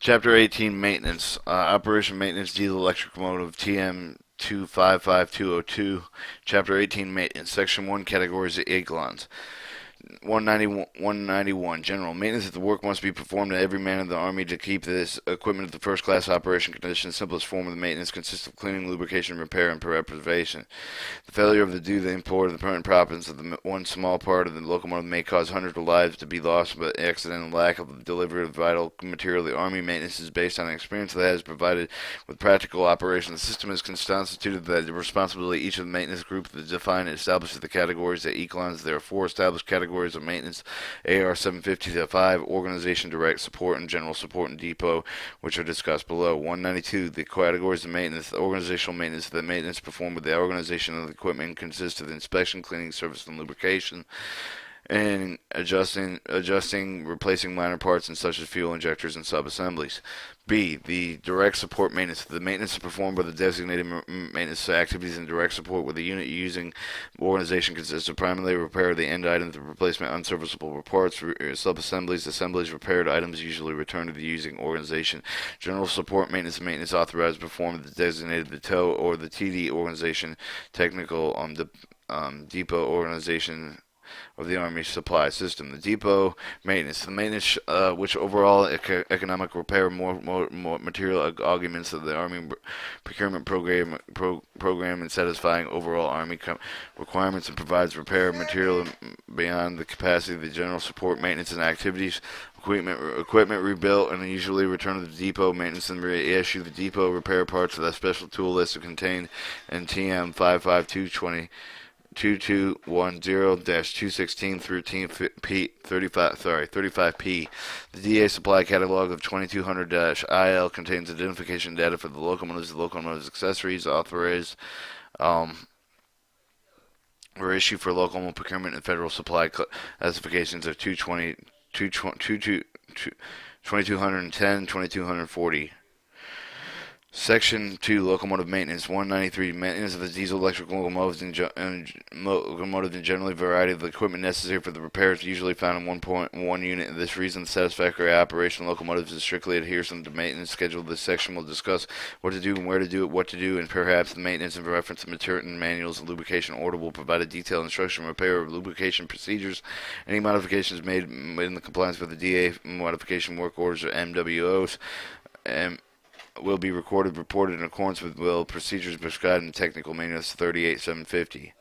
Chapter 18 Maintenance. Operation Maintenance Diesel Electric Locomotive tm55203 Chapter 18 Maintenance. Section 1 Categories of Aiglons. 191 General maintenance. If the work must be performed by every man of the Army to keep this equipment at the first class operation condition, the simplest form of the maintenance consists of cleaning, lubrication, repair, and preservation. The failure of the due the import of the permanent properties of the one small part of the locomotive may cause hundreds of lives to be lost by accident and lack of the delivery of vital material. The Army maintenance is based on experience that has provided with practical operation. The system is constituted that the responsibility of each of the maintenance group to define and establish the categories at Echelons. There are four established categories of maintenance: AR 750-5, organization, direct support, and general support and depot, which are discussed below. 192 The categories of maintenance. The organizational maintenance. The maintenance performed with the organization of the equipment consists of inspection, cleaning, service, and lubrication, and adjusting, replacing minor parts and such as fuel injectors and sub-assemblies. B. The direct support maintenance. The maintenance is performed by the designated maintenance activities in direct support with the unit using organization consists of primarily repair of the end items, the replacement unserviceable parts, sub-assemblies, assemblies, repaired items usually returned to the using organization. General support maintenance authorized to perform the designated the TOW or the TD organization, technical depot organization of the Army supply system. The depot maintenance. The maintenance which overall economic repair more material augments of the Army procurement program and satisfying overall Army requirements and provides repair material beyond the capacity of the general support maintenance and activities. Equipment rebuilt and usually returned to the depot maintenance and reissue the depot repair parts of that special tool list contained in TM 55220. 2210-216 through P35P. The DA supply catalog of 2200-IL contains identification data for the locomotives, accessories, authorized or issue for locomotive procurement and federal supply classifications of 2210, 2240. Section 2 Locomotive Maintenance. 193 Maintenance of the diesel electric locomotives and generally variety of the equipment necessary for the repairs usually found in 1.1 unit. For this reason, the satisfactory operation of locomotives is strictly adheres to the maintenance schedule. This section will discuss what to do and where to do it, what to do, and perhaps the maintenance and reference to material manuals and lubrication order will provide a detailed instruction repair of lubrication procedures. Any modifications made in the compliance with the DA modification work orders or MWOs will be reported in accordance with procedures prescribed in Technical Manual 38750.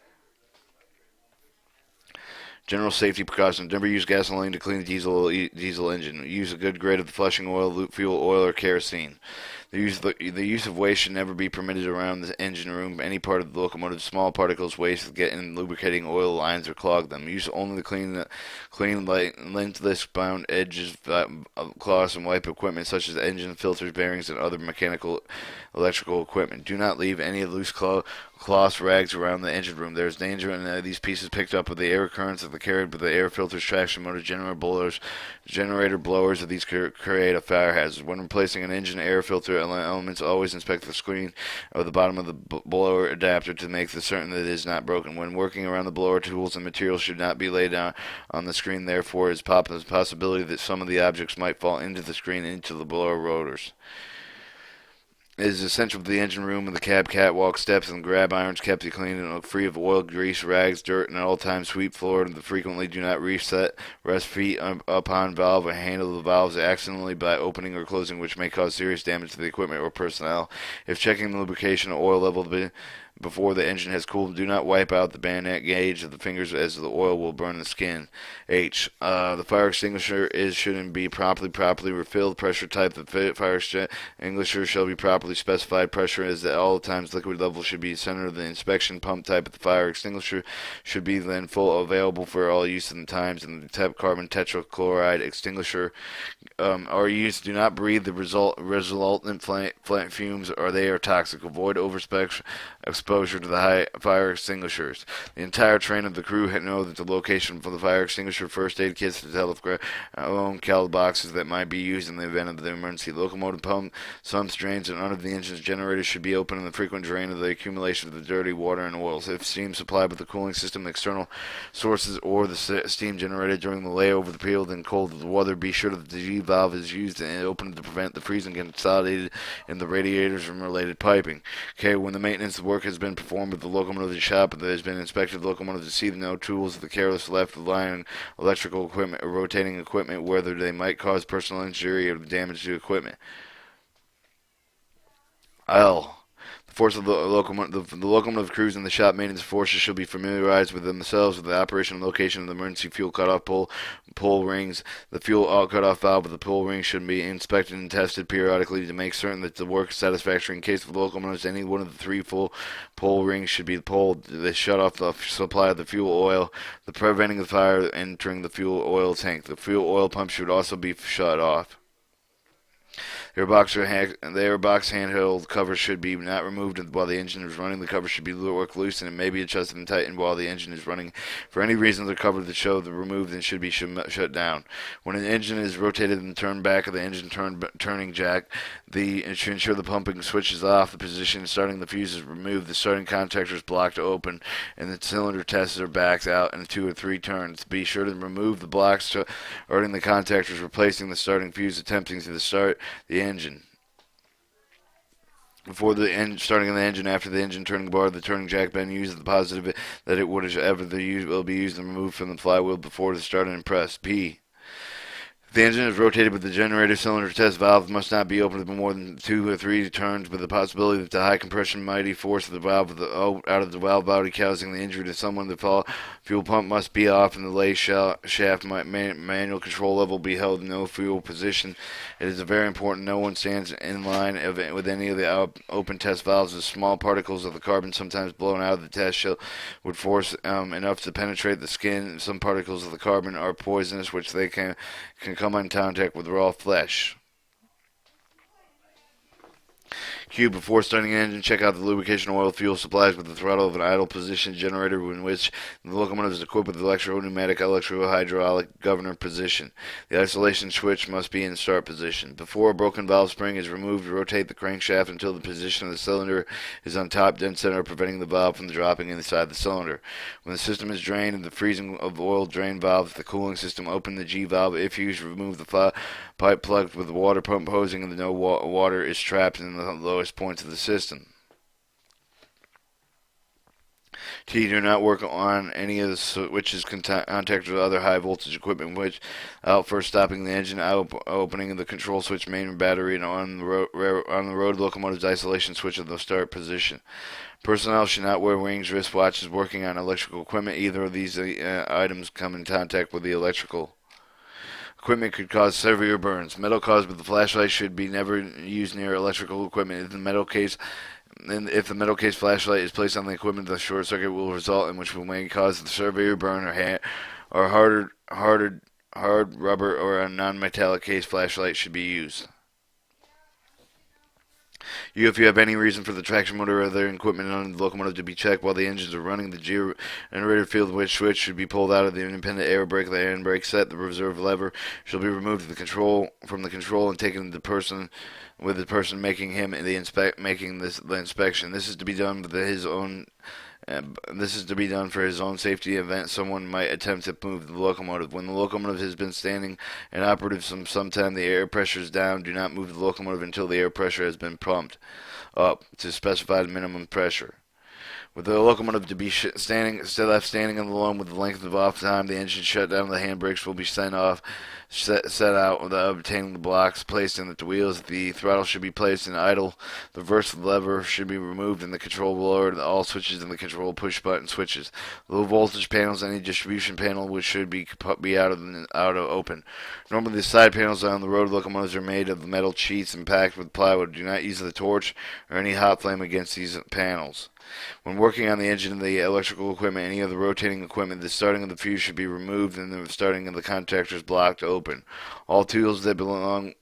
General safety precautions. Never use gasoline to clean the diesel engine. Use a good grade of the flushing oil, loop fuel oil, or kerosene. The use of waste should never be permitted around the engine room. Any part of the locomotive, small particles, waste get in lubricating oil lines or clog them. Use only the clean linthless bound edges of cloths and wipe equipment such as engine filters, bearings, and other mechanical electrical equipment. Do not leave any loose cloths, rags around the engine room. There is danger in these pieces picked up with the air currents that are carried by the air filters, traction motors, generator blowers of these create a fire hazard. When replacing an engine air filter elements, always inspect the screen or the bottom of the blower adapter to make certain that it is not broken. When working around the blower, tools and materials should not be laid down on the screen. Therefore, is a possibility that some of the objects might fall into the screen and into the blower rotors. It is essential for the engine room and the cab catwalk steps and grab irons kept clean and free of oil, grease, rags, dirt, and at all times sweep floor. And frequently do not rest feet upon valve or handle the valves accidentally by opening or closing, which may cause serious damage to the equipment or personnel. If checking the lubrication or oil level before the engine has cooled, do not wipe out the bayonet gauge of the fingers as the oil will burn the skin. H. The fire extinguisher shouldn't be properly refilled. Pressure type. The fire extinguisher shall be properly specified. Pressure is at all times liquid level should be center of the inspection. Pump type of the fire extinguisher should be then full available for all use in the times. And the carbon tetrachloride extinguisher are used. Do not breathe the resultant flame fumes or they are toxic. Avoid exposure to the high fire extinguishers. The entire train of the crew know that the location for the fire extinguisher, first aid kits, the telephone caliber boxes that might be used in the event of the emergency. Locomotive pump, sumps, drains, and of the engine's generator should be open and the frequent drain of the accumulation of the dirty water and oils. If steam supplied with the cooling system, external sources, or the steam generated during the layover of the period in cold weather, be sure that the G valve is used and opened to prevent the freezing consolidated in the radiators and related piping. Okay, when the maintenance work has been performed at the locomotive shop, that has been inspected the locomotive to see no tools of the careless left relying on electrical equipment or rotating equipment, whether they might cause personal injury or damage to equipment. L. The force of the locomotive crews and the shop maintenance forces should be familiarized with themselves with the operation and location of the emergency fuel cutoff pull rings. The fuel cutoff valve of the pull ring should be inspected and tested periodically to make certain that the work is satisfactory. In case of the locomotives, any one of the three full pull rings should be pulled. They shut off the supply of the fuel oil, preventing the fire entering the fuel oil tank. The fuel oil pump should also be shut off. The airbox handheld cover should be not removed while the engine is running. The cover should be worked loose and it may be adjusted and tightened while the engine is running. For any reason, the cover that show the removed and should be shut down. When an engine is rotated and turned back of the engine turning jack, to ensure the pumping switch is off, the position starting the fuse is removed, the starting contactor is blocked open, and the cylinder tester backs out in 2 or 3 turns. Be sure to remove the blocks starting the contactors, replacing the starting fuse, attempting to start the engine. Before starting the engine, after the engine turning bar, the turning jack been used, the positive that it will be used and removed from the flywheel before the starting and press. P. If the engine is rotated with the generator cylinder test valve must not be opened for more than 2 or 3 turns, with the possibility that the high compression mighty force of the valve out of the valve body causing the injury to someone. The fuel pump must be off and the lay shaft manual control level be held in no fuel position. It is very important no one stands in line with any of the open test valves. The small particles of the carbon sometimes blown out of the test shell would force enough to penetrate the skin. Some particles of the carbon are poisonous, which they can come in contact with raw flesh. Q. Before starting an engine, check out the lubrication oil fuel supplies with the throttle of an idle position generator in which the locomotive is equipped with the electro-hydraulic governor position. The isolation switch must be in start position. Before a broken valve spring is removed, rotate the crankshaft until the position of the cylinder is on top dead center, preventing the valve from dropping inside the cylinder. When the system is drained and the freezing of oil drain valve, the cooling system, open the G valve. If used, remove the pipe plugged with the water pump hosing and no water is trapped in the lowest points of the system. T. Do not work on any of the switches contacted with other high voltage equipment which out first stopping the engine, opening the control switch, main battery, and on the road locomotive's isolation switch of the start position. Personnel should not wear rings, wristwatches working on electrical equipment. Either of these items come in contact with the electrical equipment could cause severe burns. Metal caused with the flashlight should be never used near electrical equipment. If the metal case flashlight is placed on the equipment, the short circuit will result in which may cause the severe burn or hard rubber or a non-metallic case flashlight should be used. If you have any reason for the traction motor or other equipment on the locomotive to be checked while the engines are running, the generator field switch should be pulled out of the independent air brake. The handbrake set, the reserve lever, shall be removed from the control and taken to the person making the inspection. This is to be done for his own safety event someone might attempt to move the locomotive. When the locomotive has been standing and operative some time, the air pressure is down. Do not move the locomotive until the air pressure has been pumped up to specified minimum pressure. With the locomotive to be left standing alone with the length of off time, the engine shut down, the handbrakes will be set out without obtaining the blocks placed in the wheels. The throttle should be placed in idle. The reverse lever should be removed and the control lowered. All switches in the control push button switches. Low voltage panels, any distribution panel which should be out of open. Normally the side panels on the road locomotives are made of metal sheets and packed with plywood. Do not use the torch or any hot flame against these panels. When working on the engine and the electrical equipment, any of the rotating equipment, the starting of the fuse should be removed and the starting of the contactors blocked open. All tools that belong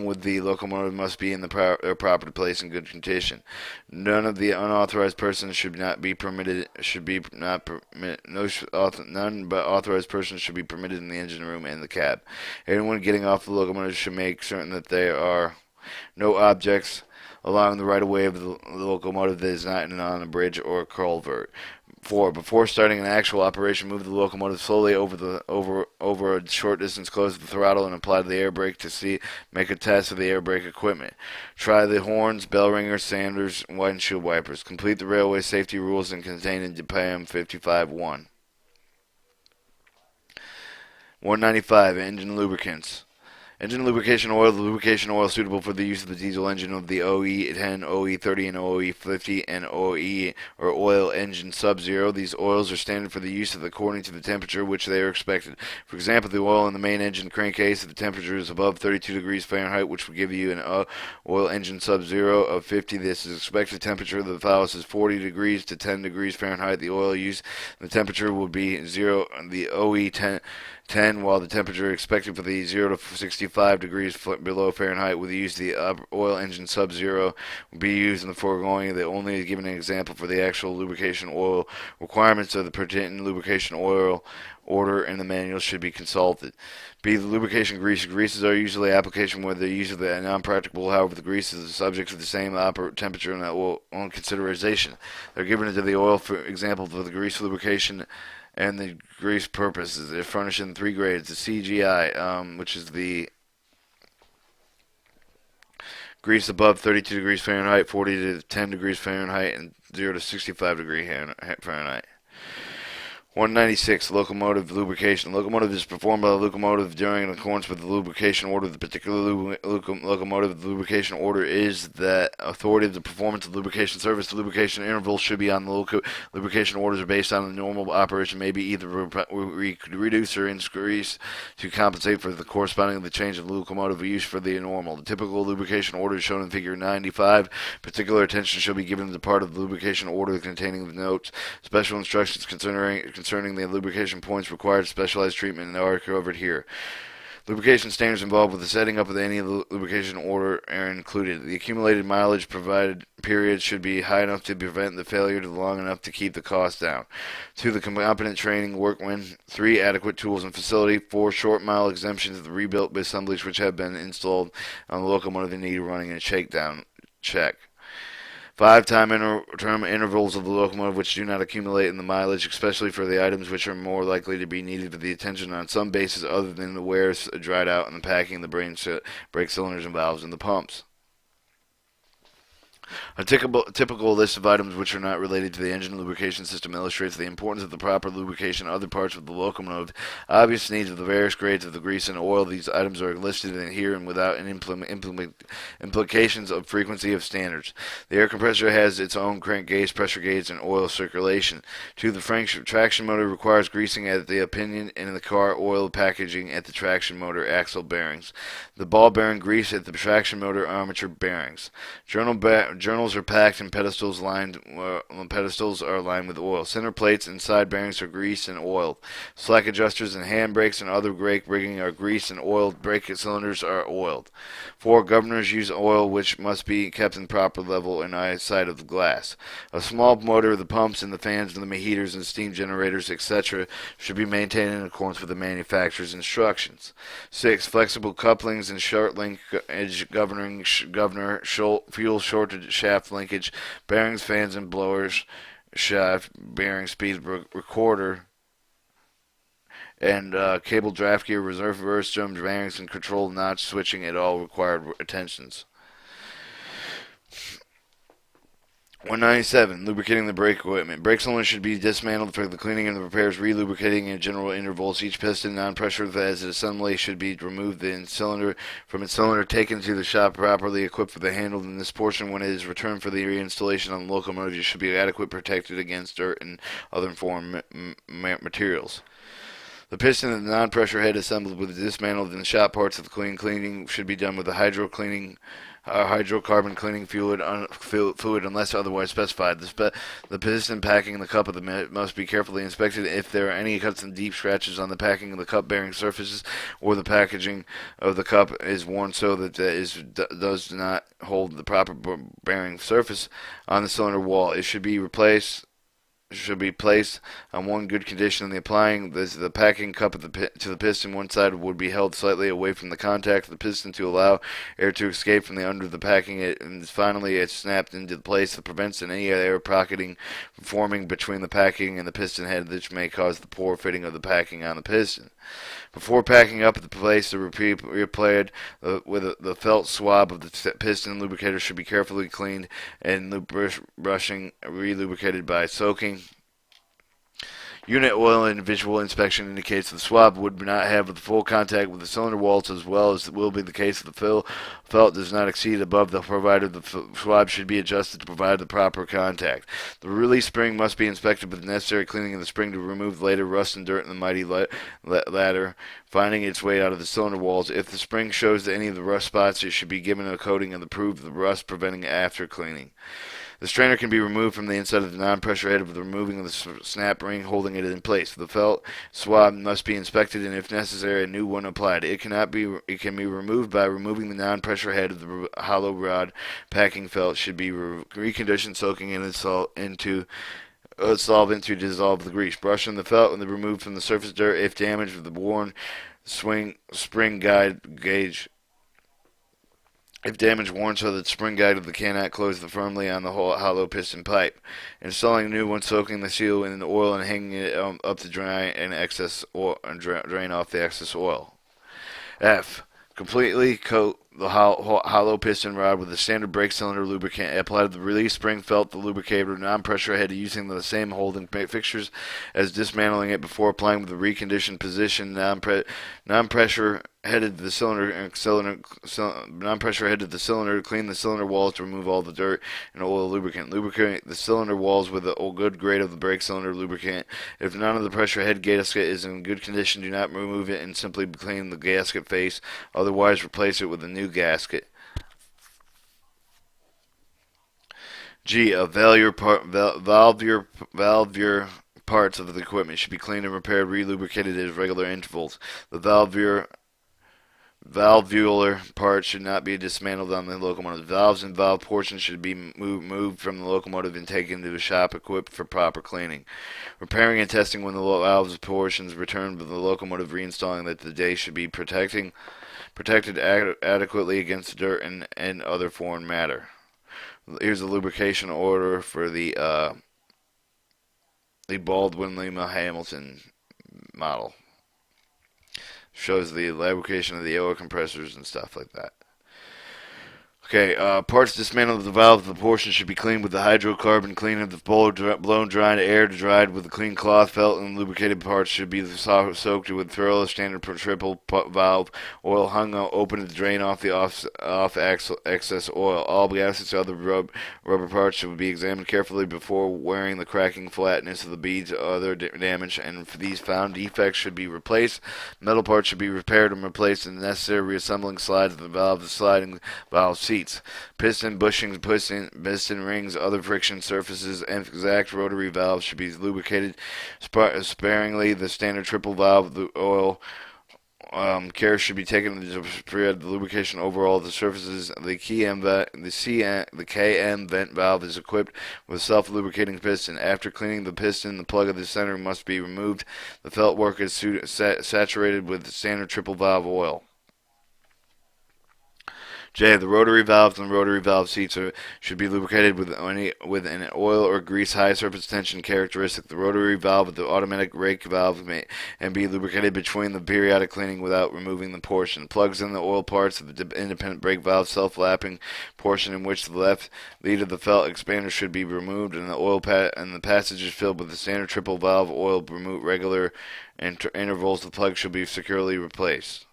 with the locomotive must be in their proper place in good condition. None of the unauthorized persons should not be permitted. None but authorized persons should be permitted in the engine room and the cab. Everyone getting off the locomotive should make certain that there are no objects along the right-of-way of the locomotive that is not on a bridge or a culvert. 4. Before starting an actual operation, move the locomotive slowly over a short distance, close the throttle, and apply the air brake to make a test of the air brake equipment. Try the horns, bell ringers, sanders, and windshield wipers. Complete the railway safety rules contained in tm55203 195. Engine lubricants. Engine lubrication oil. The lubrication oil suitable for the use of the diesel engine of the OE10, OE30, and OE50 and OE or oil engine Sub-Zero. These oils are standard for the use of according to the temperature which they are expected. For example, the oil in the main engine crankcase, if the temperature is above 32 degrees Fahrenheit, which would give you an oil engine Sub-Zero of 50. This is expected temperature. The phallus is 40 degrees to 10 degrees Fahrenheit. The oil used, the temperature will be 0. The OE10 while the temperature expected for the 0 to 65 degrees below Fahrenheit with the use of the oil engine Sub-Zero will be used in the foregoing. They only given an example for the actual lubrication oil requirements of the pertinent lubrication oil order in the manual should be consulted. B. The lubrication grease. Greases are usually application where the use of the non-practicable. However, the grease is subject to the same temperature and that will on consideration. They're given to the oil, for example, for the grease lubrication and the grease purposes. They're furnished in 3 grades. The CGI, which is the grease above 32 degrees Fahrenheit, 40 to 10 degrees Fahrenheit, and 0 to 65 degrees Fahrenheit. 196. Locomotive lubrication. Locomotive is performed by the locomotive during in accordance with the lubrication order. The particular locomotive lubrication order is the authority of the performance of lubrication service. The lubrication intervals should be on the lubrication orders are based on the normal operation, may be either reduce or increase to compensate for the corresponding of the change of locomotive use for the normal. The typical lubrication order is shown in figure 95. Particular attention shall be given to the part of the lubrication order containing the notes. Special instructions concerning the lubrication points required specialized treatment and are covered here. Lubrication standards involved with the setting up of any lubrication order are included. The accumulated mileage provided periods should be high enough to prevent the failure to long enough to keep the cost down. 2. The competent training workmen. 3. Adequate tools and facility. 4. Short mile exemptions of the rebuilt assemblies which have been installed on the locomotive that need running a shakedown check. 5. Time intervals of the locomotive which do not accumulate in the mileage, especially for the items which are more likely to be needed for the attention on some basis other than the wears dried out and the packing of the brake cylinders and valves and the pumps. A typical list of items which are not related to the engine lubrication system illustrates the importance of the proper lubrication of other parts of the locomotive. Obvious needs of the various grades of the grease and oil. These items are listed in here and without implications of frequency of standards. The air compressor has its own crank gauge, pressure gauge, and oil circulation. 2. The traction motor requires greasing at the pinion and in the car, oil packaging at the traction motor axle bearings. The ball bearing grease at the traction motor armature bearings. Journals are packed and pedestals are lined with oil. Center plates and side bearings are greased and oiled. Slack adjusters and handbrakes and other brake rigging are greased and oiled. Brake cylinders are oiled. 4. Governors use oil which must be kept in proper level in either side of the glass. A small motor, the pumps and the fans and the heaters and steam generators, etc. should be maintained in accordance with the manufacturer's instructions. 6. Flexible couplings and short linkage governor, fuel shortage shaft linkage, bearings, fans, and blowers, shaft, bearing, speed recorder, and cable draft gear, reverse drum bearings, and control notch switching at all required attentions. 197. Lubricating the brake equipment. Brake cylinders should be dismantled for the cleaning and the repairs, relubricating at general intervals. Each piston, non-pressure as an assembly, should be removed from its cylinder, taken to the shop, properly equipped for the handle. In this portion, when it is returned for the reinstallation on the locomotive, it should be adequately protected against dirt and other foreign materials. The piston and the non-pressure head assembled with dismantled in the shop parts of the cleaning should be done with the hydrocarbon cleaning fluid unless otherwise specified. The piston packing the cup of the must be carefully inspected. If there are any cuts and deep scratches on the packing of the cup bearing surfaces, or the packaging of the cup is worn so that does not hold the proper bearing surface on the cylinder wall, it should be replaced should be placed on one good condition in the applying. The packing cup to the piston, one side would be held slightly away from the contact of the piston to allow air to escape from the under the packing. And finally, it's snapped into place that prevents any air pocketing from forming between the packing and the piston head, which may cause the poor fitting of the packing on the piston. Before packing up at the place, the repaired with the felt swab of the piston lubricator should be carefully cleaned and brushing re-lubricated by soaking. Unit oil and visual inspection indicates the swab would not have the full contact with the cylinder walls, as well as will be the case if the felt does not exceed above the provided. The swab should be adjusted to provide the proper contact. The release spring must be inspected with the necessary cleaning of the spring to remove later rust and dirt in the mighty ladder, finding its way out of the cylinder walls. If the spring shows any of the rust spots, it should be given a coating of the proof of the rust, preventing after cleaning. The strainer can be removed from the inside of the non-pressure head with the removing of the snap ring holding it in place. The felt swab must be inspected and, if necessary, a new one applied. It can be removed by removing the non-pressure head of the hollow rod packing felt. Should be reconditioned, soaking in solvent to dissolve the grease. Brushing the felt and removed from the surface dirt if damaged with the worn spring guide gauge. If damage worn so that the spring guide cannot close firmly on the hollow piston pipe. Installing a new one, soaking the seal in the oil and hanging it up to dry and excess oil, and drain off the excess oil. F. Completely coat the hollow piston rod with a standard brake cylinder lubricant. Apply the release spring felt, the lubricator, non-pressure head using the same holding fixtures as dismantling it before applying with the reconditioned position. Non-pressure headed to the non-pressure head to the cylinder. Clean the cylinder walls to remove all the dirt and oil lubricant. Lubricate the cylinder walls with a good grade of the brake cylinder lubricant. If none of the pressure head gasket is in good condition, do not remove it and simply clean the gasket face. Otherwise, replace it with a new gasket. G. Valve parts of the equipment should be cleaned and repaired, re-lubricated at regular intervals. The valvular parts should not be dismantled on the locomotive. Valves and valve portions should be moved from the locomotive and taken to a shop equipped for proper cleaning. Repairing and testing when the valves portions returned with the locomotive, reinstalling that the day should be protected adequately against dirt and other foreign matter. Here's the lubrication order for the Baldwin Lima Hamilton model. Shows the lubrication of the oil compressors and stuff like that. Okay, parts dismantled of the valve of the portion should be cleaned with the hydrocarbon cleaner. The blown dry air dried with a clean cloth. Felt and lubricated parts should be soaked with thorough standard triple valve oil hung open to drain off the excess oil. All gaskets and other rubber parts should be examined carefully before wearing the cracking flatness of the beads. Other damage and for these found defects should be replaced. Metal parts should be repaired and replaced, and the necessary reassembling slides of the valve, the sliding valve seat. Piston bushings, piston rings, other friction surfaces, and exact rotary valves should be lubricated sparingly. The standard triple valve, the oil care should be taken to spread the lubrication over all the surfaces. The KM vent valve is equipped with self-lubricating piston. After cleaning the piston, the plug of the center must be removed. The felt work is saturated with standard triple valve oil. J. The rotary valves and rotary valve seats should be lubricated with an oil or grease high surface tension characteristic. The rotary valve with the automatic rake valve may be lubricated between the periodic cleaning without removing the portion. Plugs in the oil parts of the independent brake valve self-lapping portion in which the left lead of the felt expander should be removed, and the oil and the passages filled with the standard triple valve oil removed regular intervals. The plug should be securely replaced.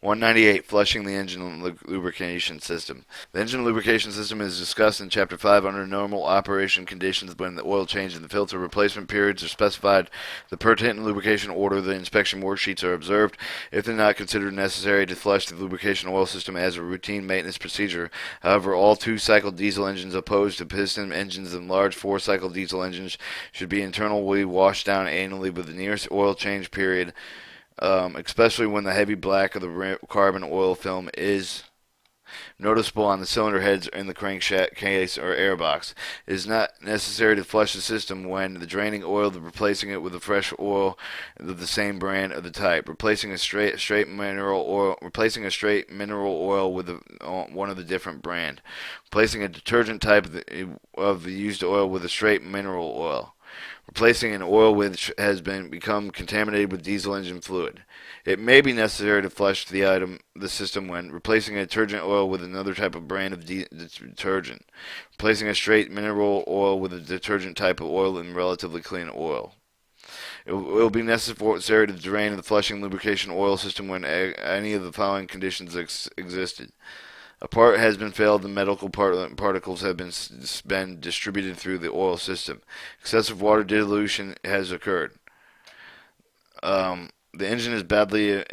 198. Flushing the engine lubrication system. The engine lubrication system is discussed in Chapter 5 under normal operation conditions. When the oil change and the filter replacement periods are specified, the pertinent lubrication order, the inspection worksheets are observed. If they're not considered necessary to flush the lubrication oil system as a routine maintenance procedure. However, all 2-cycle diesel engines opposed to piston engines and large 4-cycle diesel engines should be internally washed down annually with the nearest oil change period. Especially when the heavy black of the carbon oil film is noticeable on the cylinder heads in the crankshaft case or airbox. It is not necessary to flush the system when the draining oil, replacing it with a fresh oil of the same brand or the type. Replacing a straight mineral mineral oil with one of the different brand. Replacing a detergent type of the used oil with a straight mineral oil. Replacing an oil which has become contaminated with diesel engine fluid. It may be necessary to flush the system when replacing a detergent oil with another type of brand of detergent. Replacing a straight mineral oil with a detergent type of oil in relatively clean oil. It will be necessary to drain the flushing lubrication oil system when any of the following conditions existed. A part has been failed and medical particles have been distributed through the oil system. Excessive water dilution has occurred. The engine is badly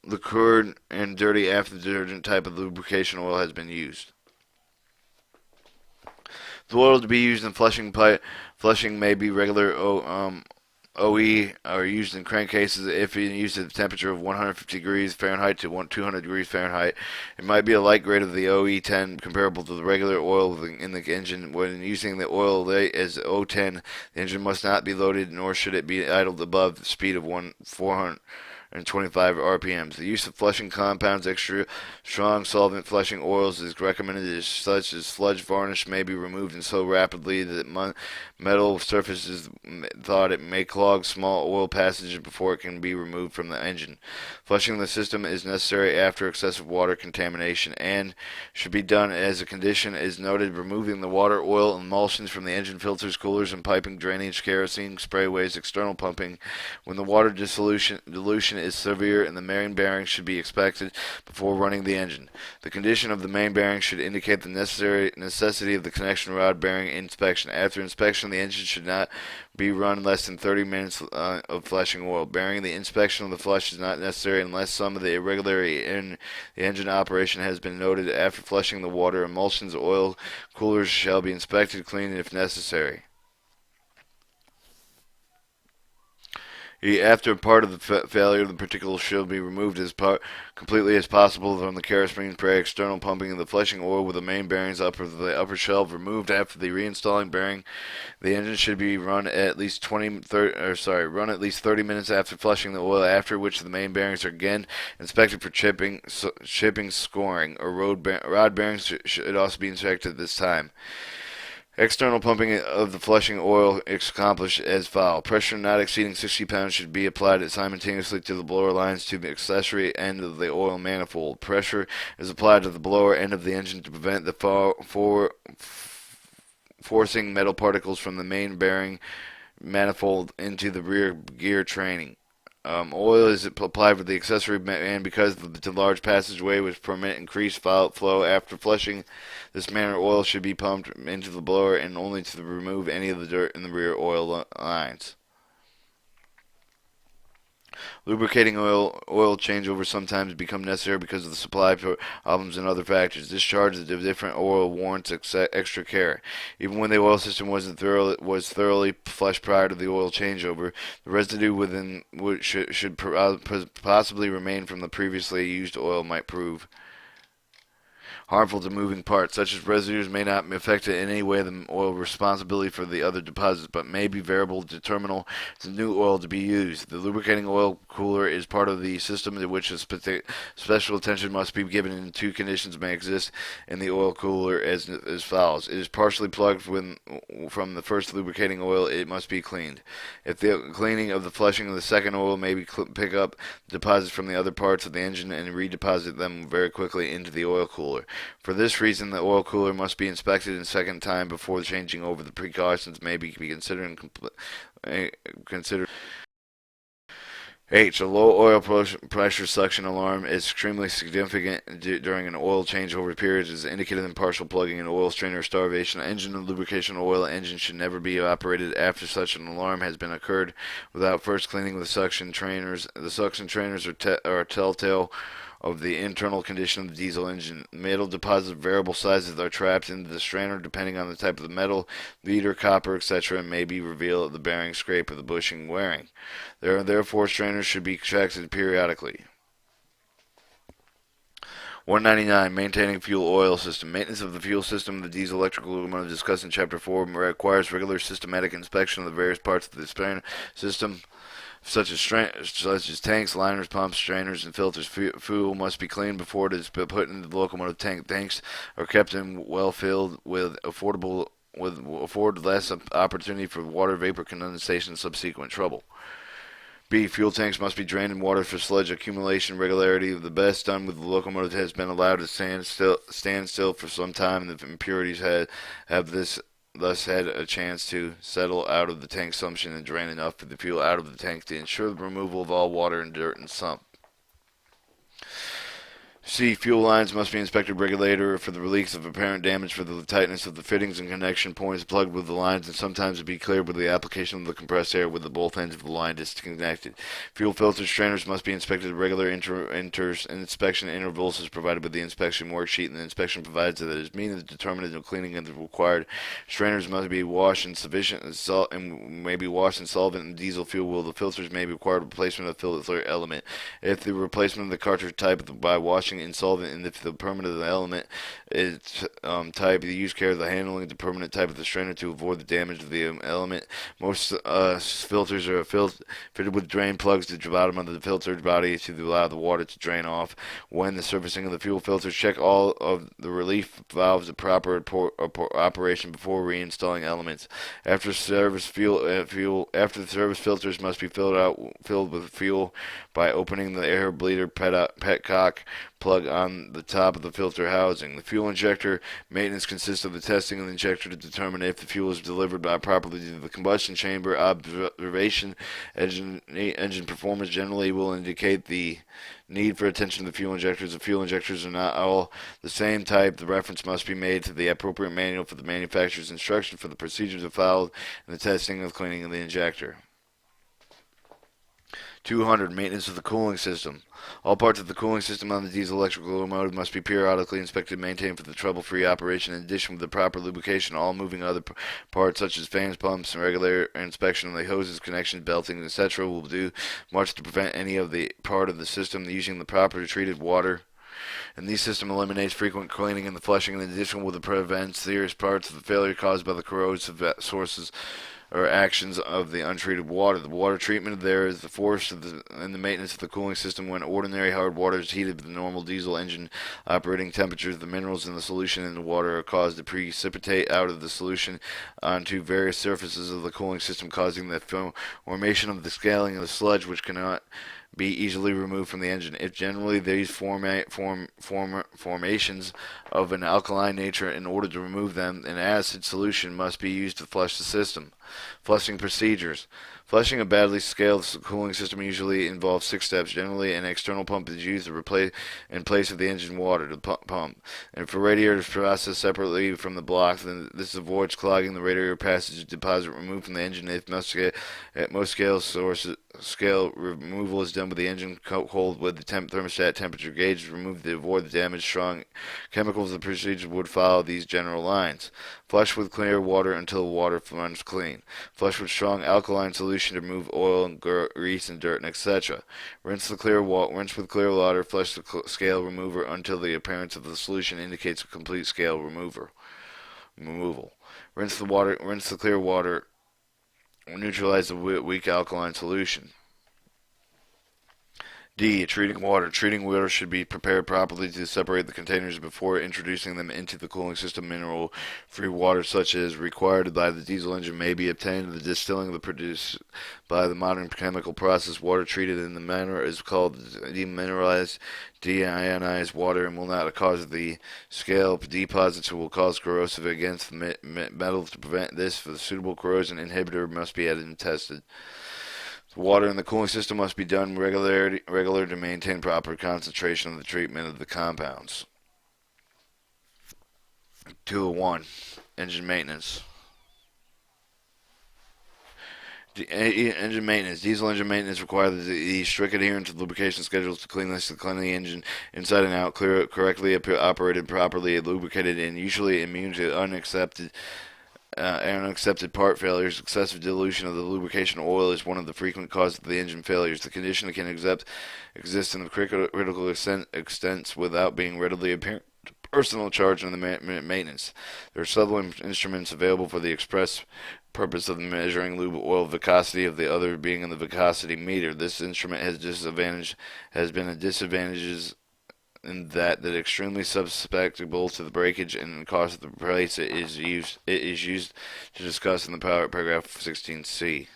liqueured and dirty after the detergent type of lubrication oil has been used. The oil to be used in flushing may be regular OE are used in crankcases if used at a temperature of 150 degrees Fahrenheit to 200 degrees Fahrenheit. It might be a light grade of the OE10 comparable to the regular oil in the engine. When using the oil as O10, the engine must not be loaded nor should it be idled above the speed of 425 RPMs. The use of flushing compounds, extra strong solvent flushing oils is recommended, such as sludge varnish may be removed and so rapidly that metal surfaces thought it may clog small oil passages before it can be removed from the engine. Flushing the system is necessary after excessive water contamination and should be done as a condition is noted, removing the water, oil, and emulsions from the engine filters, coolers, and piping, drainage, kerosene, sprayways, external pumping. When the water dilution is severe and the main bearing should be inspected before running the engine. The condition of the main bearing should indicate the necessity of the connection rod bearing inspection. After inspection, the engine should not be run less than 30 minutes of flushing oil. Bearing the inspection of the flush is not necessary unless some of the irregularity in the engine operation has been noted. After flushing the water, emulsions, oil, coolers shall be inspected, cleaned if necessary. After part of the failure, the particles should be removed completely as possible from the kerosene spray. External pumping of the flushing oil with the main bearings the upper shelf removed after the reinstalling bearing. The engine should be run at least 30 minutes after flushing the oil, after which the main bearings are again inspected for chipping, scoring, or rod bearings should also be inspected at this time. External pumping of the flushing oil is accomplished as follows. Pressure not exceeding 60 pounds should be applied simultaneously to the blower lines to the accessory end of the oil manifold. Pressure is applied to the blower end of the engine to prevent the forcing metal particles from the main bearing manifold into the rear gear training. Oil is applied with the accessory and because the large passageway which permit increased flow after flushing. This manner, oil should be pumped into the blower and only to remove any of the dirt in the rear oil lines. Lubricating oil changeovers sometimes become necessary because of the supply problems and other factors. Discharge of different oil warrants extra care. Even when the oil system was thoroughly flushed prior to the oil changeover, the residue within should possibly remain from the previously used oil might prove harmful to moving parts. Such as residues may not affect in any way the oil responsibility for the other deposits, but may be variable determinal to new oil to be used. The lubricating oil cooler is part of the system in which special attention must be given, and two conditions may exist in the oil cooler as follows. It is partially plugged from the first lubricating oil. It must be cleaned. If the cleaning of the flushing of the second oil may pick up deposits from the other parts of the engine and redeposit them very quickly into the oil cooler. For this reason, the oil cooler must be inspected a second time before changing over. The precautions may be considered. H. A low oil pressure suction alarm is extremely significant during an oil changeover period. It is indicated in partial plugging an oil strainer or starvation. Engine and lubrication oil engine should never be operated after such an alarm has been occurred without first cleaning the suction trainers. The suction trainers are a telltale of the internal condition of the diesel engine. Metal deposits of variable sizes are trapped into the strainer depending on the type of the metal, lead, copper, etc., and may be revealed at the bearing scrape or the bushing wearing. Therefore, strainers should be checked periodically. 199. Maintaining fuel oil system. Maintenance of the fuel system of the diesel electrical locomotive discussed in Chapter 4 requires regular systematic inspection of the various parts of the system, such as tanks, liners, pumps, strainers, and filters. Fuel must be cleaned before it is put into the locomotive tank. Tanks are kept in well filled with afford less opportunity for water vapor condensation and subsequent trouble. B. Fuel tanks must be drained in water for sludge accumulation. Regularity of the best done with the locomotive has been allowed to stand still for some time, and the impurities have thus had a chance to settle out of the tank sumption and drain enough of the fuel out of the tank to ensure the removal of all water and dirt and sump. C. Fuel lines must be inspected regularly for the release of apparent damage for the tightness of the fittings and connection points plugged with the lines, and sometimes to be cleared with the application of the compressed air with the both ends of the line disconnected. Fuel filter strainers must be inspected at regular inspection intervals as provided with the inspection worksheet, and the inspection provides that it is means the determinant of cleaning is required. Strainers must be washed in sufficient salt and may be washed in solvent and diesel fuel. The filters may be required replacement of filter element. If the replacement of the cartridge type by washing in solvent, and if the permanent element is type, you use care of the handling the permanent type of the strainer to avoid the damage of the element. Most filters are fitted with drain plugs to the bottom of the filter body to allow the water to drain off. When the servicing of the fuel filters, check all of the relief valves at proper operation before reinstalling elements. After service, after the service, filters must be filled with fuel by opening the air bleeder petcock plug on the top of the filter housing. The fuel injector maintenance consists of the testing of the injector to determine if the fuel is delivered properly to the combustion chamber. Observation engine performance generally will indicate the need for attention to the fuel injectors. The fuel injectors are not all the same type. The reference must be made to the appropriate manual for the manufacturer's instruction for the procedures followed in the testing of cleaning of the injector. 200. Maintenance of the cooling system. All parts of the cooling system on the diesel electrical locomotive must be periodically inspected and maintained for the trouble-free operation. In addition, with the proper lubrication, all moving other parts such as fans, pumps, and regular inspection of the hoses, connections, belting, etc. will do much to prevent any of the part of the system using the proper treated water. And these system eliminates frequent cleaning and the flushing. In addition, will prevent serious parts of the failure caused by the corrosive sources or actions of the untreated water. The water treatment there is the force of and the maintenance of the cooling system. When ordinary hard water is heated with the normal diesel engine operating temperatures, the minerals in the solution in the water are caused to precipitate out of the solution onto various surfaces of the cooling system, causing the formation of the scaling of the sludge, which cannot be easily removed from the engine. If generally these formations of an alkaline nature, in order to remove them, an acid solution must be used to flush the system. Flushing procedures. Flushing a badly scaled cooling system usually involves 6 steps. Generally, an external pump is used to replace in place of the engine water to pump. And for radiators processed separately from the block, then this avoids clogging the radiator passage deposit removed from the engine. If at most scale removal is done with the engine cold with the thermostat temperature gauge removed to avoid the damage. Strong chemicals. The procedure would follow these general lines. Flush with clear water until water runs clean. Flush with strong alkaline solution to remove oil and grease and dirt, and etc. Rinse with clear water. Flush the scale remover until the appearance of the solution indicates a complete scale removal. Rinse the clear water. Neutralize the weak alkaline solution. D. Treating water. Treating water should be prepared properly to separate the containers before introducing them into the cooling system. Mineral-free water, such as required by the diesel engine, may be obtained. The distilling of the produced by the modern chemical process. Water treated in the manner is called demineralized, deionized water, and will not cause the scale deposits or will cause corrosive against the metal. To prevent this, the suitable corrosion inhibitor must be added and tested. The water in the cooling system must be done regular to maintain proper concentration of the treatment of the compounds. 201. Engine maintenance. Engine maintenance. Diesel engine maintenance requires the strict adherence to lubrication schedules to clean the engine inside and out, correctly operated, properly lubricated, and usually immune to unaccepted part failures. Excessive dilution of the lubrication oil is one of the frequent causes of the engine failures. The condition can exist in the critical extents without being readily apparent to personal charge and the maintenance. There are several instruments available for the express purpose of measuring lube oil viscosity, of the other being in the viscosity meter. This instrument has been a disadvantage in that extremely susceptible to the breakage and cost of the place it is used to discuss in the paragraph 16C.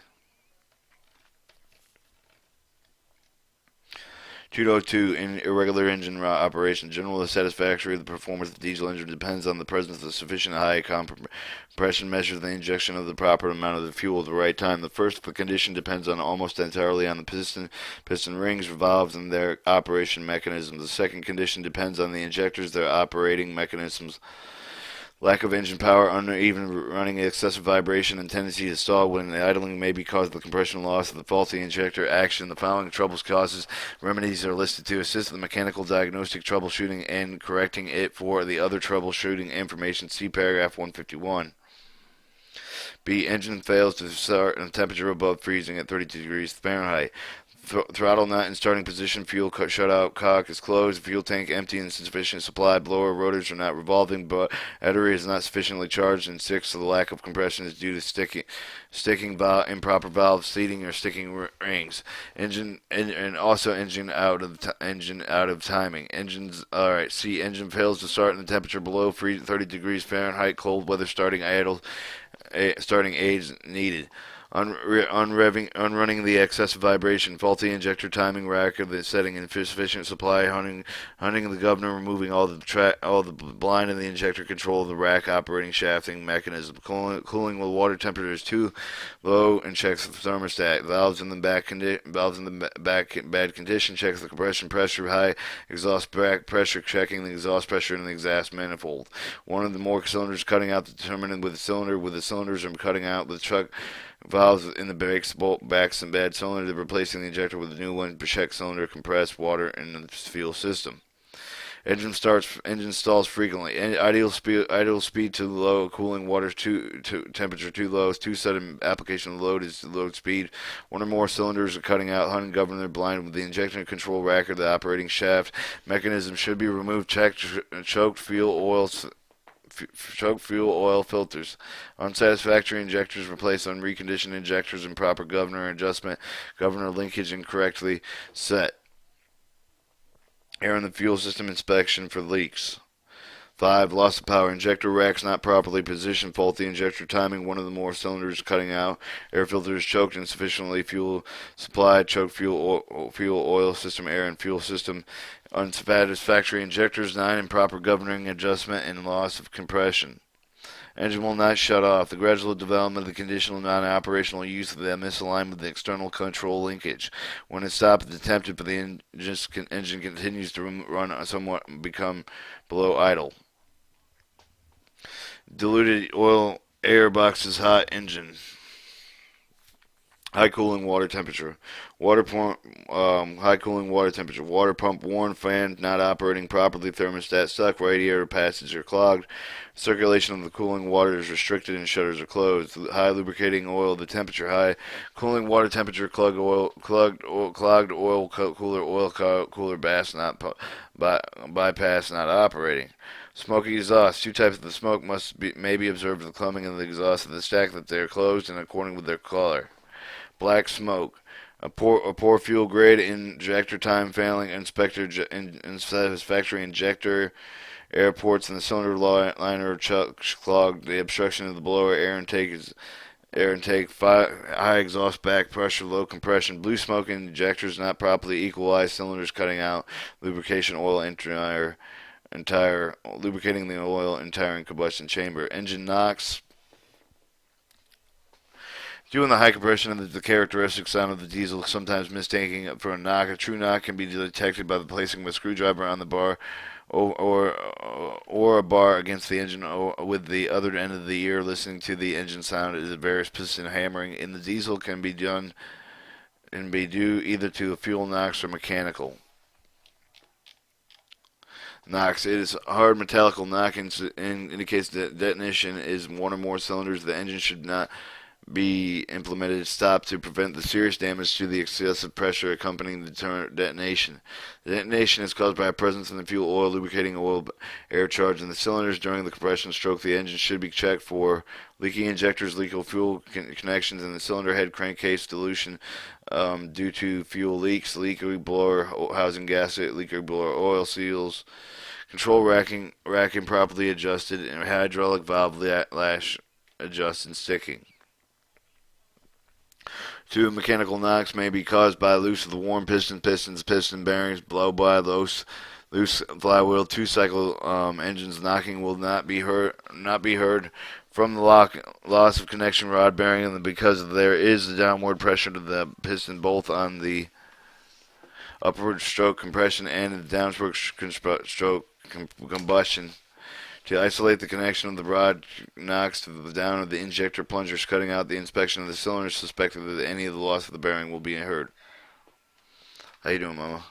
202. In irregular engine operation, general satisfactory of the performance of the diesel engine depends on the presence of sufficient high compression measures the injection of the proper amount of the fuel at the right time. The first condition depends on almost entirely on the piston rings, valves, and their operation mechanisms. The second condition depends on the injectors, their operating mechanisms. Lack of engine power, uneven running, excessive vibration, and tendency to stall when idling may be caused by the compression loss of the faulty injector action. The following troubles causes remedies are listed to assist the mechanical diagnostic troubleshooting and correcting it. For the other troubleshooting information, see paragraph 151. B. Engine fails to start at a temperature above freezing at 32 degrees Fahrenheit. Throttle not in starting position, fuel shutout cock is closed, fuel tank empty, insufficient supply, blower rotors are not revolving, but battery is not sufficiently charged, and 6, the lack of compression is due to sticking improper valve seating or sticking rings. Engine out of timing. C. Engine fails to start in the temperature below 30 degrees Fahrenheit, cold weather starting aids needed. Unrunning the excessive vibration, faulty injector timing rack of the setting, insufficient supply, hunting the governor, removing all the blind in the injector, control of the rack operating shafting mechanism, cooling when water temperature is too low, and checks the thermostat. Valves in the back bad condition, checks the compression pressure, high exhaust back pressure, checking the exhaust pressure in the exhaust manifold. One of the more cylinders cutting out, determining with the cylinders are cutting out with truck valves in the brakes, bolt backs, and bad cylinder, replacing the injector with a new one. Check cylinder, compressed water in the fuel system. Engine stalls frequently. Ideal speed too low. Cooling water temperature too low. Too sudden application of load is load speed. One or more cylinders are cutting out. Hunting governor blind with the injection control rack or the operating shaft mechanism should be removed. Choked fuel oil filters. Unsatisfactory injectors replaced on reconditioned injectors, and proper governor linkage incorrectly set. Air in the fuel system inspection for leaks. 5. Loss of power. Injector racks not properly positioned. Faulty injector timing. One of the more cylinders cutting out. Air filter is choked. Insufficiently fuel supplied. Choked fuel oil system. Air and fuel system. Unsatisfactory injectors. 9. Improper governing adjustment and loss of compression. Engine will not shut off. The gradual development of the conditional non-operational use of the misalignment with the external control linkage. When it stops, it's attempted, but the engine continues to run somewhat and become below idle. Diluted oil air boxes hot engine. High cooling water temperature. High cooling water temperature. Water pump worn, fan not operating properly, thermostat stuck, radiator passage are clogged. Circulation of the cooling water is restricted and shutters are closed. High lubricating oil, the temperature high. Cooling water temperature, clogged oil cooler bypass not operating. Smoky exhaust. 2 types of the smoke may be observed in the clumping of the exhaust of the stack that they are closed and according with their color. Black smoke. A poor fuel grade, injector time failing, unsatisfactory injector, air ports in the cylinder liner clogged, the obstruction of the blower air intake, high exhaust back pressure, low compression, blue smoke injectors not properly equalized, cylinders cutting out, lubrication oil lubricating the oil entire combustion chamber, engine knocks. Due to the high compression and the characteristic sound of the diesel, sometimes mistaking it for a knock, a true knock can be detected by the placing of a screwdriver on the bar or a bar against the engine with the other end of the ear, listening to the engine sound as the various piston hammering in the diesel can be due either to fuel knocks or mechanical. Knocks. It is hard metallic knock and indicates that detonation is one or more cylinders. The engine should not be implemented stop to prevent the serious damage to the excessive pressure accompanying the detonation. The detonation is caused by a presence in the fuel oil, lubricating oil, air charge in the cylinders during the compression stroke. The engine should be checked for leaky injectors, leaky fuel connections in the cylinder head, crankcase dilution due to fuel leaks, leaky blower housing gasket, leaky blower oil seals, control racking properly adjusted, and hydraulic valve lash adjusted sticking. 2. Mechanical knocks may be caused by loose of the worn piston bearings, blow by loose flywheel. 2-cycle engines knocking will not be heard from the loss of connection rod bearing, and because there is a downward pressure to the piston both on the upward stroke compression and the downward stroke combustion. To isolate the connection of the rod knocks to the down of the injector plungers, cutting out the inspection of the cylinder, suspected that any of the loss of the bearing will be heard. How you doing, Mama?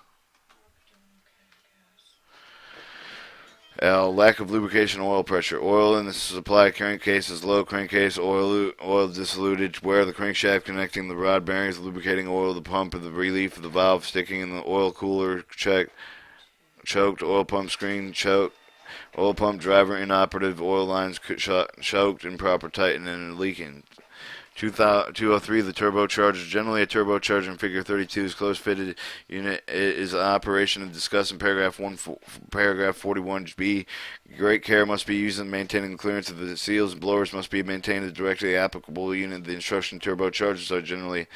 L. Lack of lubrication oil pressure. Oil in the supply crankcase is low. Crankcase oil diluted. Where the crankshaft connecting the rod bearings, lubricating oil, the pump, and the relief of the valve sticking in the oil cooler choked. Oil pump screen choked. Oil pump driver inoperative, oil lines choked, improper tightening and leaking. 203. The turbocharger. Generally, a turbocharger in Figure 32 is close-fitted unit is in operation and discussed in paragraph 41b. Great care must be used in maintaining the clearance of the seals. Blowers must be maintained in the directly applicable unit. The instruction turbochargers are generally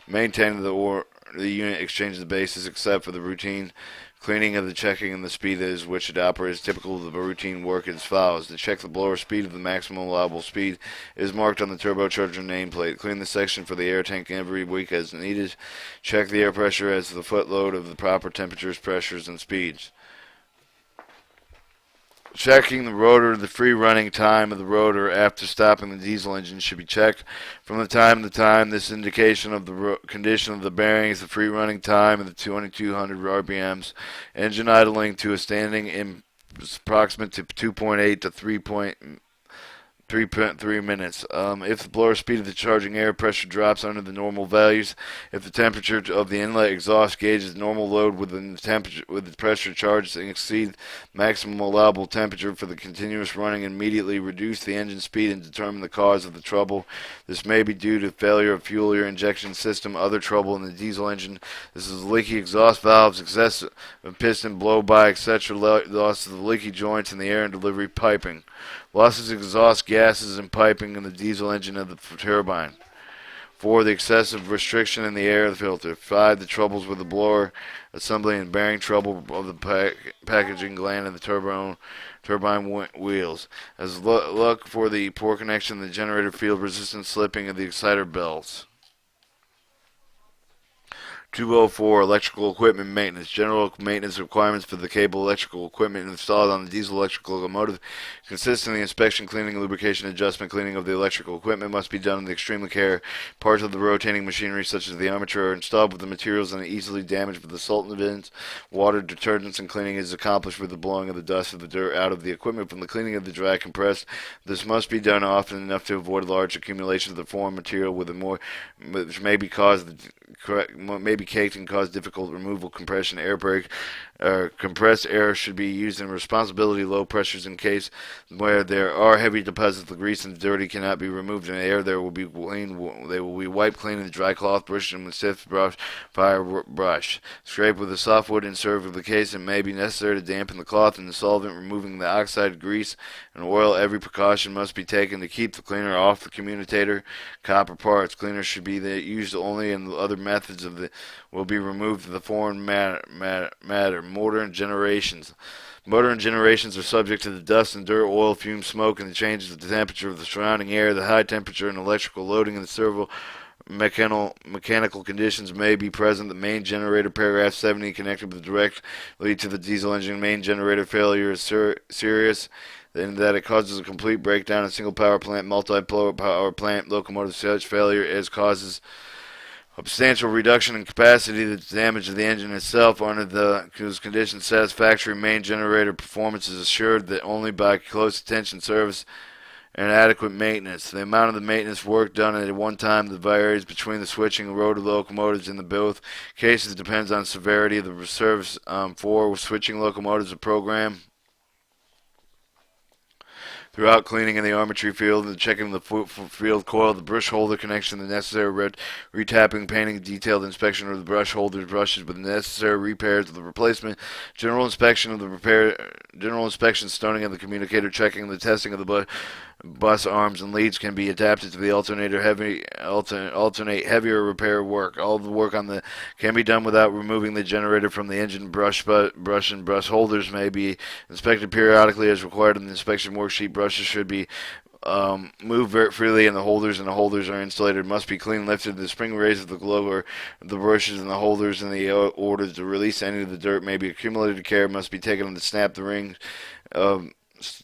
maintained the unit exchanges the bases except for the routine cleaning of the checking and the speed at which it operates. Typical of the routine work as follows. To check the blower speed of the maximum allowable speed is marked on the turbocharger nameplate. Clean the section for the air tank every week as needed. Check the air pressure as the foot load of the proper temperatures, pressures, and speeds. Checking the rotor. The free running time of the rotor after stopping the diesel engine should be checked from time to time. This indication of the condition of the bearings, the free running time of the 2200 RPMs. Engine idling to a standing in approximate to 2.8 to 3.3 minutes. If the blower speed of the charging air pressure drops under the normal values, if the temperature of the inlet exhaust gauge is normal load within the temperature with the pressure charged and exceed maximum allowable temperature for the continuous running, immediately reduce the engine speed and determine the cause of the trouble. This may be due to failure of fuel or injection system, other trouble in the diesel engine. This is leaky exhaust valves, excessive piston blow by, etc. Loss of the leaky joints in the air and delivery piping. Losses of exhaust gases and piping in the diesel engine of the turbine. 4. The excessive restriction in the air filter. 5. The troubles with the blower assembly and bearing trouble of the packaging gland and the turbine wheels. As look for the poor connection in the generator field, resistant slipping of the exciter belts. 204. Electrical equipment maintenance. General maintenance requirements for the cable electrical equipment installed on the diesel electrical locomotive consist in the inspection, cleaning, lubrication, adjustment, cleaning of the electrical equipment must be done with extreme care. Parts of the rotating machinery, such as the armature, are installed with the materials and easily damaged with the solvents, water, detergents, and cleaning is accomplished with the blowing of the dust of the dirt out of the equipment from the cleaning of the dry compressed. This must be done often enough to avoid large accumulation of the foreign material with which may be caked and cause difficult removal. Compression air brake. Compressed air should be used in responsibility low pressures in case where there are heavy deposits of grease and dirty cannot be removed in air. They will be wiped clean in a dry cloth, brushed with stiff fire brush. Scrape with a softwood and serve with the case. It may be necessary to dampen the cloth and the solvent, removing the oxide, grease, and oil. Every precaution must be taken to keep the cleaner off the commutator copper parts. Cleaner should be used only, and other methods will be removed of the foreign matter. Motor and generations. Motor and generations are subject to the dust and dirt, oil, fume, smoke, and the changes of the temperature of the surrounding air. The high temperature and electrical loading in the servo mechanical conditions may be present. The main generator, paragraph 70, connected directly to the diesel engine. Main generator failure is serious in that it causes a complete breakdown in single power plant, multi-power plant, locomotive. Such failure as causes A substantial reduction in capacity that's damage to the engine itself under the conditions satisfactory main generator performance is assured that only by close attention service and adequate maintenance. The amount of the maintenance work done at one time that varies between the switching and rotor locomotives in the both cases depends on severity of the service for switching locomotives. A program throughout cleaning in the armature field and checking the field coil, the brush holder connection, the necessary retapping, painting, detailed inspection of the brush holder's brushes with the necessary repairs of the replacement, general inspection of the general inspection, stoning of the communicator, checking the testing of the bus arms and leads can be adapted to the alternate heavier repair work. All the work on the can be done without removing the generator from the engine. Brush and brush holders may be inspected periodically as required in the inspection worksheet. Brushes should be moved very freely, and the holders are insulated. Must be clean lifted. The spring raised of the glove or the brushes and the holders in the order to release any of the dirt may be accumulated. Care must be taken to snap the ring.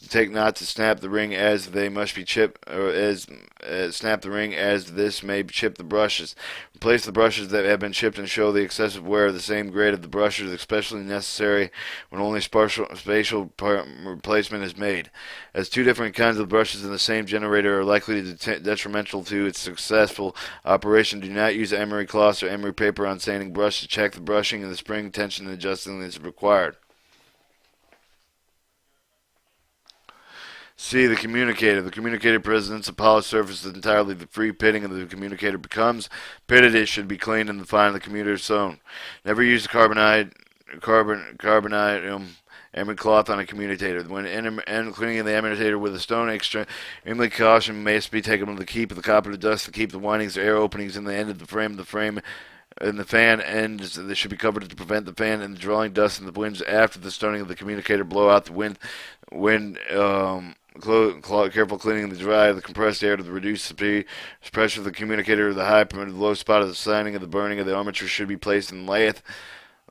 Take not to snap the ring as they must be chipped, or as snap the ring as this may chip the brushes. Replace the brushes that have been chipped and show the excessive wear of the same grade of the brushes, especially necessary when only spatial replacement is made. As two different kinds of brushes in the same generator are likely to be detrimental to its successful operation, do not use emery cloths or emery paper on sanding brushes. Check the brushing and the spring tension and adjusting is required. C. The communicator. The communicator presents a polished surface entirely. The free pitting of the communicator becomes pitted. It should be cleaned and fine the communicator sewn. Never use the carbonide emery cloth on a commutator. When cleaning the commutator with a stone, extremely caution must be taken to keep the copper to dust, to keep the windings or air openings in the end of the frame. And the fan ends they should be covered to prevent the fan and the drawing dust and the winds after the stoning of the communicator. Blow out the wind. Careful cleaning the dry of the compressed air to reduce the pressure of the communicator. The high permitted low spot of the signing of the burning of the armature should be placed in the lathe.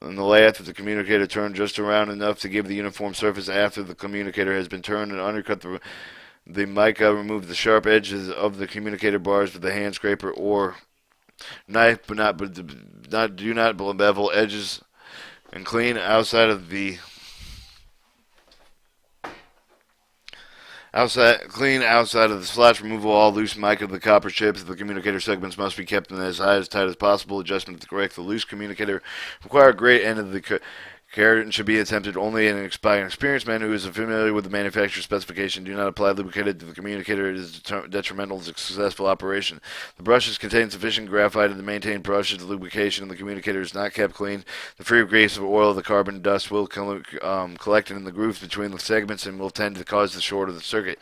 In the lathe, with the communicator turned just around enough to give the uniform surface after the communicator has been turned, and undercut the mica. Remove the sharp edges of the communicator bars with the hand scraper or knife, do not bevel edges, and clean outside of the slots. Remove all loose mica of the copper chips. The communicator segments must be kept in as tight as possible. Adjustment to correct the loose communicator require a great end of the care should be attempted only by an experienced man who is familiar with the manufacturer's specification. Do not apply lubricated to the communicator. It is detrimental to successful operation. The brushes contain sufficient graphite to maintain brushes lubrication, and the communicator is not kept clean. The free grease of oil, the carbon dust will collect in the grooves between the segments and will tend to cause the short of the circuit.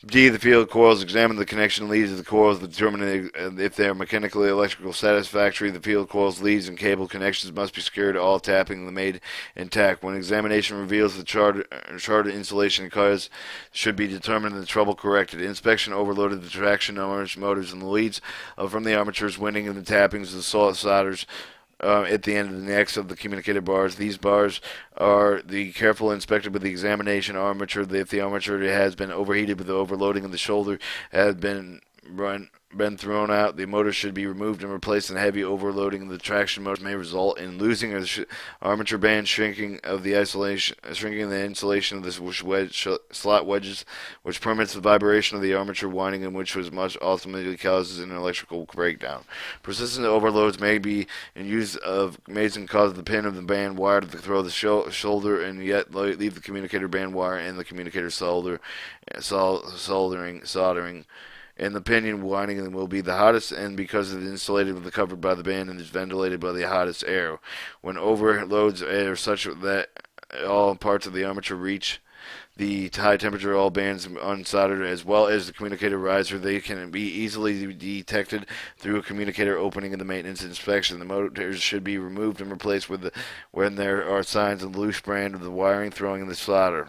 D. The field coils. Examine the connection leads of the coils to determine if they are mechanically electrical satisfactory. The field coils, leads, and cable connections must be secured, all tapping made intact. When examination reveals the charted insulation cause should be determined and the trouble corrected. Inspection overloaded the traction motors and the leads from the armatures, winding, and the tappings of the solders at the end of the necks of the communicator bars. These bars are the careful inspected with the examination armature. If the armature has been overheated with the overloading of the shoulder has been thrown out, the motor should be removed and replaced. And heavy overloading of the traction motor may result in losing the armature band, shrinking the insulation of the slot wedges, which permits the vibration of the armature winding, and which ultimately causes an electrical breakdown. Persistent overloads may be in use of and cause the pin of the band wire to throw the shoulder and yet leave the communicator band wire and the communicator soldering. And the pinion winding will be the hottest, and because it is insulated with the covered by the band and is ventilated by the hottest air. When overloads are such that all parts of the armature reach the high temperature, all bands unsoldered, as well as the communicator riser, they can be easily detected through a communicator opening in the maintenance inspection. The motors should be removed and replaced when there are signs of loose brand of the wiring throwing in the solder.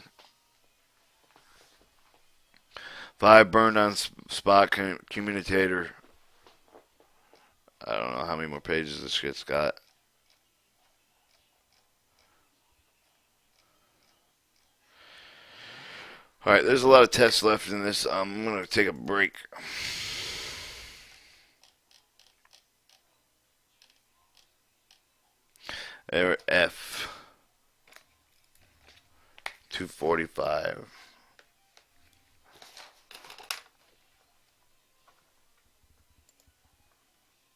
5. Burned on spot commutator. I don't know how many more pages this shit's got. Alright, there's a lot of text left in this. I'm going to take a break. Error F 245.